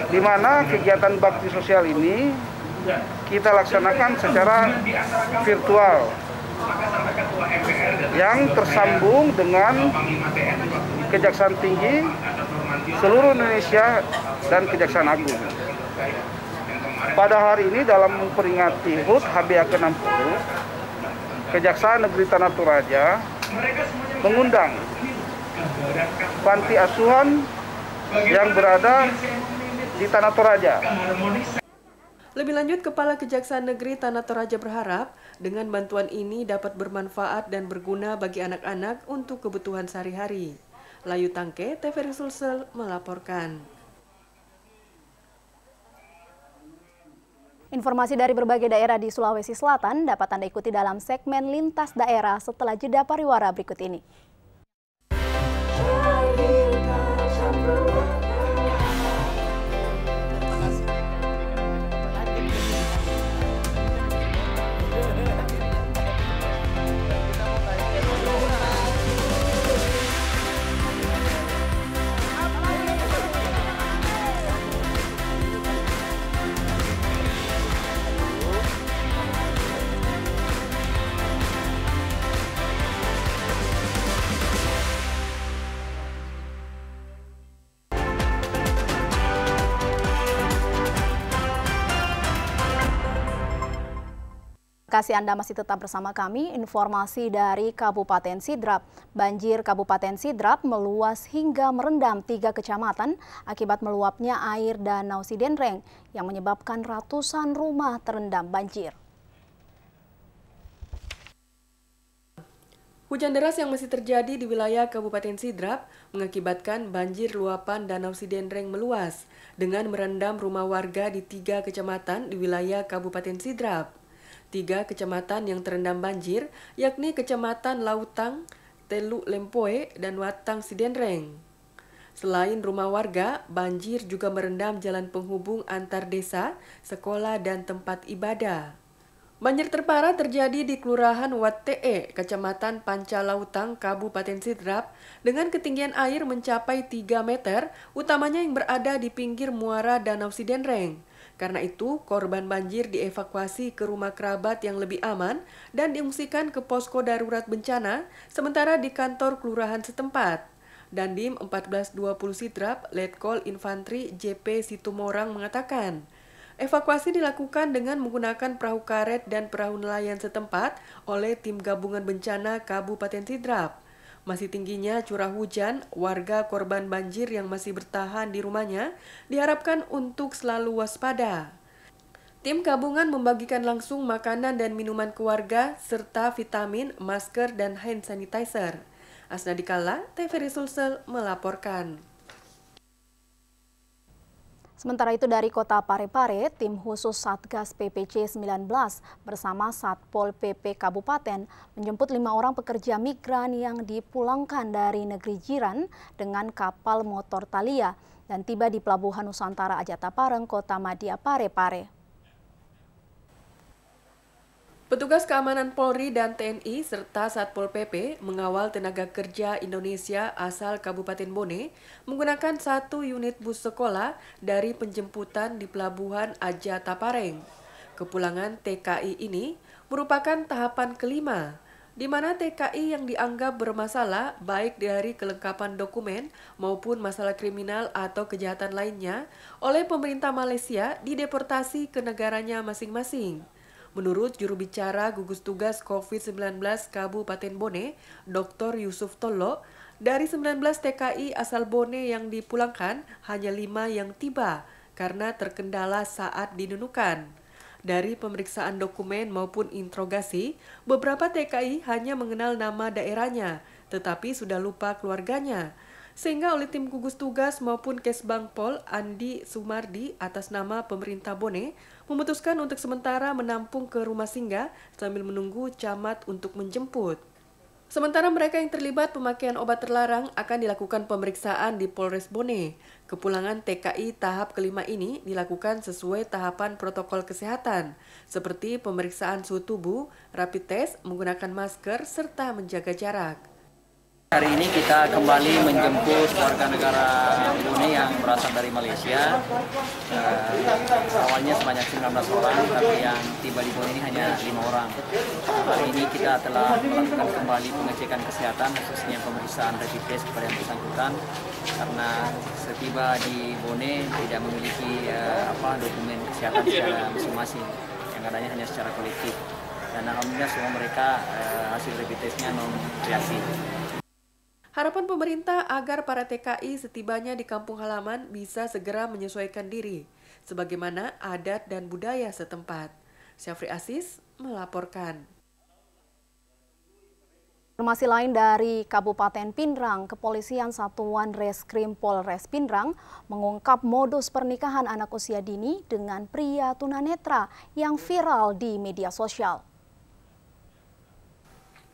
di mana kegiatan bakti sosial ini kita laksanakan secara virtual yang tersambung dengan Kejaksaan Tinggi seluruh Indonesia dan Kejaksaan Agung. Pada hari ini dalam memperingati HUT HBA ke-60, Kejaksaan Negeri Tanah Toraja mengundang panti asuhan yang berada di Tanah Toraja. Lebih lanjut, Kepala Kejaksaan Negeri Tanah Toraja berharap dengan bantuan ini dapat bermanfaat dan berguna bagi anak-anak untuk kebutuhan sehari-hari. Layu Tangke, TVRI Sulsel melaporkan. Informasi dari berbagai daerah di Sulawesi Selatan dapat Anda ikuti dalam segmen Lintas Daerah setelah jeda pariwara berikut ini. Terima kasih Anda masih tetap bersama kami. Informasi dari Kabupaten Sidrap. Banjir Kabupaten Sidrap meluas hingga merendam 3 kecamatan akibat meluapnya air Danau Sidenreng yang menyebabkan ratusan rumah terendam banjir. Hujan deras yang masih terjadi di wilayah Kabupaten Sidrap mengakibatkan banjir luapan Danau Sidenreng meluas dengan merendam rumah warga di 3 kecamatan di wilayah Kabupaten Sidrap. 3 kecamatan yang terendam banjir yakni Kecamatan Lautang, Teluk Lempoe, dan Watang Sidenreng. Selain rumah warga, banjir juga merendam jalan penghubung antar desa, sekolah, dan tempat ibadah. Banjir terparah terjadi di Kelurahan Wattee, Kecamatan Pancalautang, Kabupaten Sidrap, dengan ketinggian air mencapai 3 meter, utamanya yang berada di pinggir muara Danau Sidenreng. Karena itu, korban banjir dievakuasi ke rumah kerabat yang lebih aman dan diungsikan ke posko darurat bencana, sementara di kantor kelurahan setempat. Dandim 1420 Sidrap, Letkol Infantri JP Situmorang mengatakan, evakuasi dilakukan dengan menggunakan perahu karet dan perahu nelayan setempat oleh tim gabungan bencana Kabupaten Sidrap. Masih tingginya curah hujan, warga korban banjir yang masih bertahan di rumahnya diharapkan untuk selalu waspada. Tim gabungan membagikan langsung makanan dan minuman ke warga, serta vitamin, masker, dan hand sanitizer. Asnadikala, TVRI Sulsel melaporkan. Sementara itu dari Kota Parepare, tim khusus Satgas PPC 19 bersama Satpol PP Kabupaten menjemput 5 orang pekerja migran yang dipulangkan dari negeri jiran dengan kapal motor Thalia dan tiba di Pelabuhan Nusantara Ajata Pareng, Kota Madya Parepare. Petugas keamanan Polri dan TNI serta Satpol PP mengawal tenaga kerja Indonesia asal Kabupaten Bone menggunakan 1 unit bus sekolah dari penjemputan di Pelabuhan Ajata Pareng. Kepulangan TKI ini merupakan tahapan kelima, di mana TKI yang dianggap bermasalah baik dari kelengkapan dokumen maupun masalah kriminal atau kejahatan lainnya oleh pemerintah Malaysia dideportasi ke negaranya masing-masing. Menurut juru bicara gugus tugas COVID-19 Kabupaten Bone, Dr. Yusuf Tolo, dari 19 TKI asal Bone yang dipulangkan, hanya 5 yang tiba karena terkendala saat dinunukan. Dari pemeriksaan dokumen maupun interogasi, beberapa TKI hanya mengenal nama daerahnya, tetapi sudah lupa keluarganya. Sehingga oleh tim gugus tugas maupun Kesbang Pol Andi Sumardi atas nama pemerintah Bone memutuskan untuk sementara menampung ke rumah singgah sambil menunggu camat untuk menjemput. Sementara mereka yang terlibat pemakaian obat terlarang akan dilakukan pemeriksaan di Polres Bone. Kepulangan TKI tahap kelima ini dilakukan sesuai tahapan protokol kesehatan, seperti pemeriksaan suhu tubuh, rapid test, menggunakan masker, serta menjaga jarak. Hari ini kita kembali menjemput warga negara Bone yang berasal dari Malaysia. Awalnya sebanyak 19 orang, tapi yang tiba di Bone ini hanya 5 orang. Hari ini kita telah melakukan kembali pengecekan kesehatan, khususnya pemeriksaan rapid test kepada yang bersangkutan, karena setiba di Bone tidak memiliki dokumen kesehatan secara masing-masing, yang adanya hanya secara kolektif. Dan alhamdulillah semua mereka hasil rapid testnya non-reaktif. Harapan pemerintah agar para TKI setibanya di kampung halaman bisa segera menyesuaikan diri, sebagaimana adat dan budaya setempat. Syafri Aziz melaporkan. Informasi lain dari Kabupaten Pindrang, Kepolisian Satuan Reskrim Polres Pindrang mengungkap modus pernikahan anak usia dini dengan pria tunanetra yang viral di media sosial.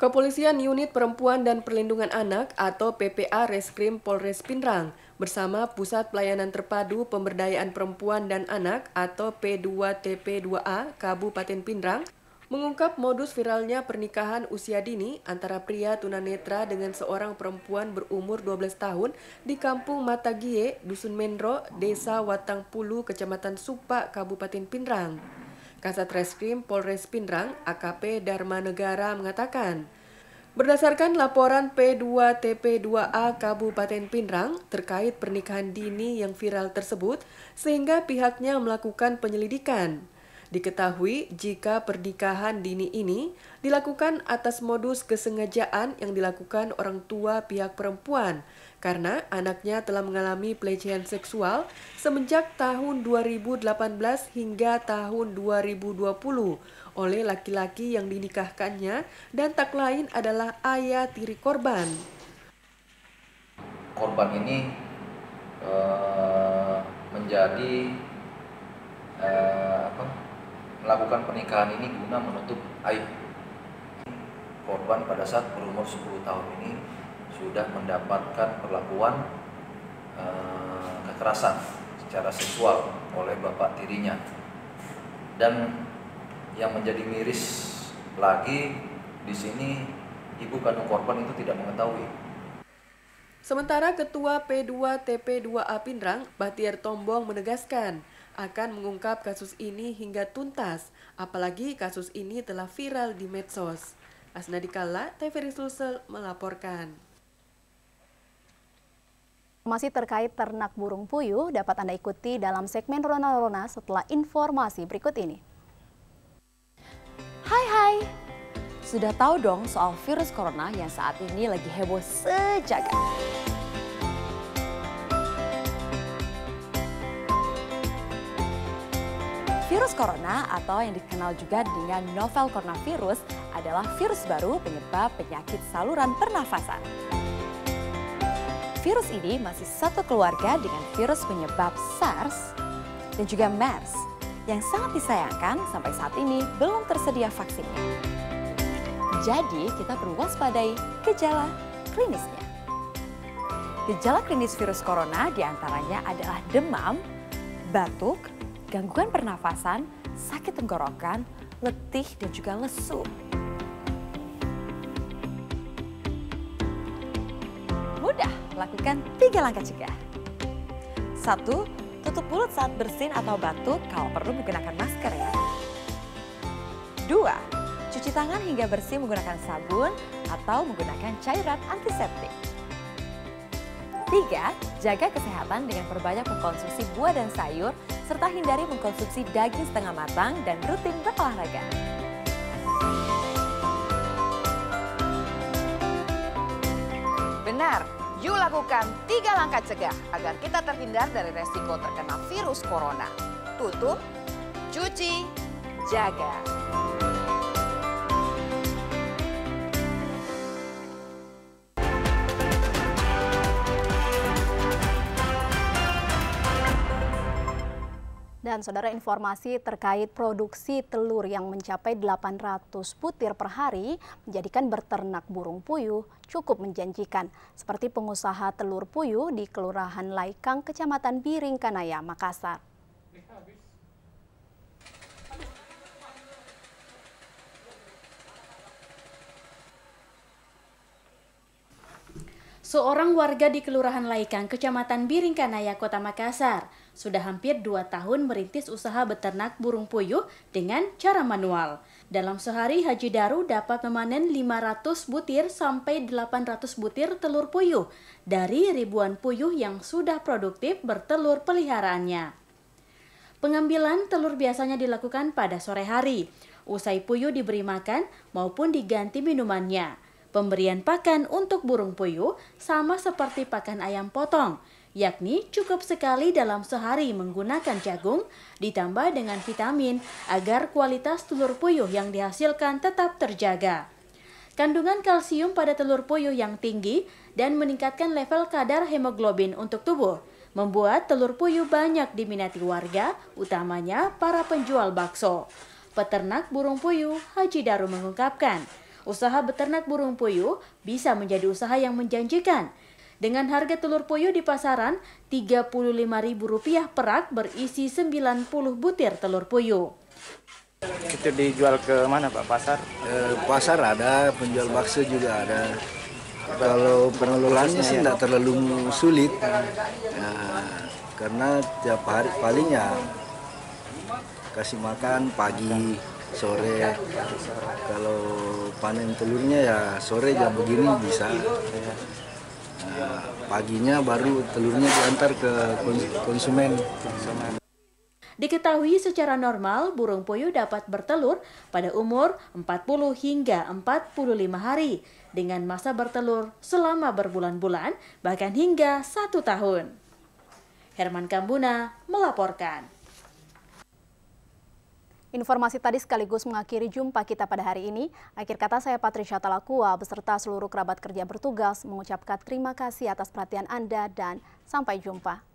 Kepolisian Unit Perempuan dan Perlindungan Anak atau PPA Reskrim Polres Pindrang bersama Pusat Pelayanan Terpadu Pemberdayaan Perempuan dan Anak atau P2TP2A Kabupaten Pindrang mengungkap modus viralnya pernikahan usia dini antara pria tunanetra dengan seorang perempuan berumur 12 tahun di Kampung Matagie, Dusun Mendro, Desa Watangpulu, Kecamatan Supa, Kabupaten Pindrang. Kasat Reskrim Polres Pindrang, AKP Dharma Negara mengatakan, berdasarkan laporan P2TP2A Kabupaten Pindrang terkait pernikahan dini yang viral tersebut, sehingga pihaknya melakukan penyelidikan. Diketahui jika pernikahan dini ini dilakukan atas modus kesengajaan yang dilakukan orang tua pihak perempuan karena anaknya telah mengalami pelecehan seksual semenjak tahun 2018 hingga tahun 2020 oleh laki-laki yang dinikahkannya dan tak lain adalah ayah tiri korban. Korban ini melakukan pernikahan ini guna menutup aib. Korban pada saat berumur 10 tahun ini sudah mendapatkan perlakuan kekerasan secara seksual oleh bapak tirinya. Dan yang menjadi miris lagi di sini ibu kandung korban itu tidak mengetahui. Sementara Ketua P2TP2A Pindrang, Bahtiar Tombong menegaskan akan mengungkap kasus ini hingga tuntas, apalagi kasus ini telah viral di medsos. Asnadikala, TVRI Sulsel melaporkan. Informasi terkait ternak burung puyuh dapat Anda ikuti dalam segmen Rona-Rona setelah informasi berikut ini. Hai, sudah tahu dong soal virus corona yang saat ini lagi heboh sejagat. Virus corona atau yang dikenal juga dengan novel coronavirus adalah virus baru penyebab penyakit saluran pernafasan. Virus ini masih satu keluarga dengan virus penyebab SARS dan juga MERS yang sangat disayangkan sampai saat ini belum tersedia vaksinnya. Jadi kita perlu waspadai gejala klinisnya. Gejala klinis virus corona diantaranya adalah demam, batuk, gangguan pernafasan, sakit tenggorokan, letih, dan juga lesu. Mudah, lakukan 3 langkah cegah. 1. Tutup mulut saat bersin atau batuk, kalau perlu menggunakan masker ya. 2. Cuci tangan hingga bersih menggunakan sabun atau menggunakan cairan antiseptik. 3. Jaga kesehatan dengan perbanyak mengkonsumsi buah dan sayur, serta hindari mengkonsumsi daging setengah matang dan rutin berolahraga. Benar, yuk lakukan 3 langkah cegah agar kita terhindar dari resiko terkena virus corona. Tutup, cuci, jaga. Dan saudara, informasi terkait produksi telur yang mencapai 800 butir per hari menjadikan berternak burung puyuh cukup menjanjikan. Seperti pengusaha telur puyuh di Kelurahan Laikang, Kecamatan Biringkanaya, Makassar. Seorang warga di Kelurahan Laikang, Kecamatan Biringkanaya, Kota Makassar, sudah hampir 2 tahun merintis usaha beternak burung puyuh dengan cara manual. Dalam sehari, Haji Daru dapat memanen 500 butir sampai 800 butir telur puyuh dari ribuan puyuh yang sudah produktif bertelur peliharaannya. Pengambilan telur biasanya dilakukan pada sore hari. Usai puyuh diberi makan maupun diganti minumannya. Pemberian pakan untuk burung puyuh sama seperti pakan ayam potong, yakni cukup sekali dalam sehari menggunakan jagung ditambah dengan vitamin agar kualitas telur puyuh yang dihasilkan tetap terjaga. Kandungan kalsium pada telur puyuh yang tinggi dan meningkatkan level kadar hemoglobin untuk tubuh membuat telur puyuh banyak diminati warga, utamanya para penjual bakso. Peternak burung puyuh Haji Daru mengungkapkan, usaha beternak burung puyuh bisa menjadi usaha yang menjanjikan. Dengan harga telur puyuh di pasaran Rp35.000 perak berisi 90 butir telur puyuh. Itu dijual ke mana Pak? Pasar? Pasar ada, penjual bakso juga ada. Kalau pengelolaannya sih tidak terlalu sulit, karena tiap hari paling ya kasih makan pagi, sore. Kalau panen telurnya ya sore jam begini bisa. Paginya baru telurnya diantar ke konsumen. Diketahui secara normal, burung puyuh dapat bertelur pada umur 40 hingga 45 hari dengan masa bertelur selama berbulan-bulan, bahkan hingga 1 tahun. Herman Kambuna melaporkan. Informasi tadi sekaligus mengakhiri jumpa kita pada hari ini. Akhir kata saya Patricia Talakua beserta seluruh kerabat kerja bertugas mengucapkan terima kasih atas perhatian Anda dan sampai jumpa.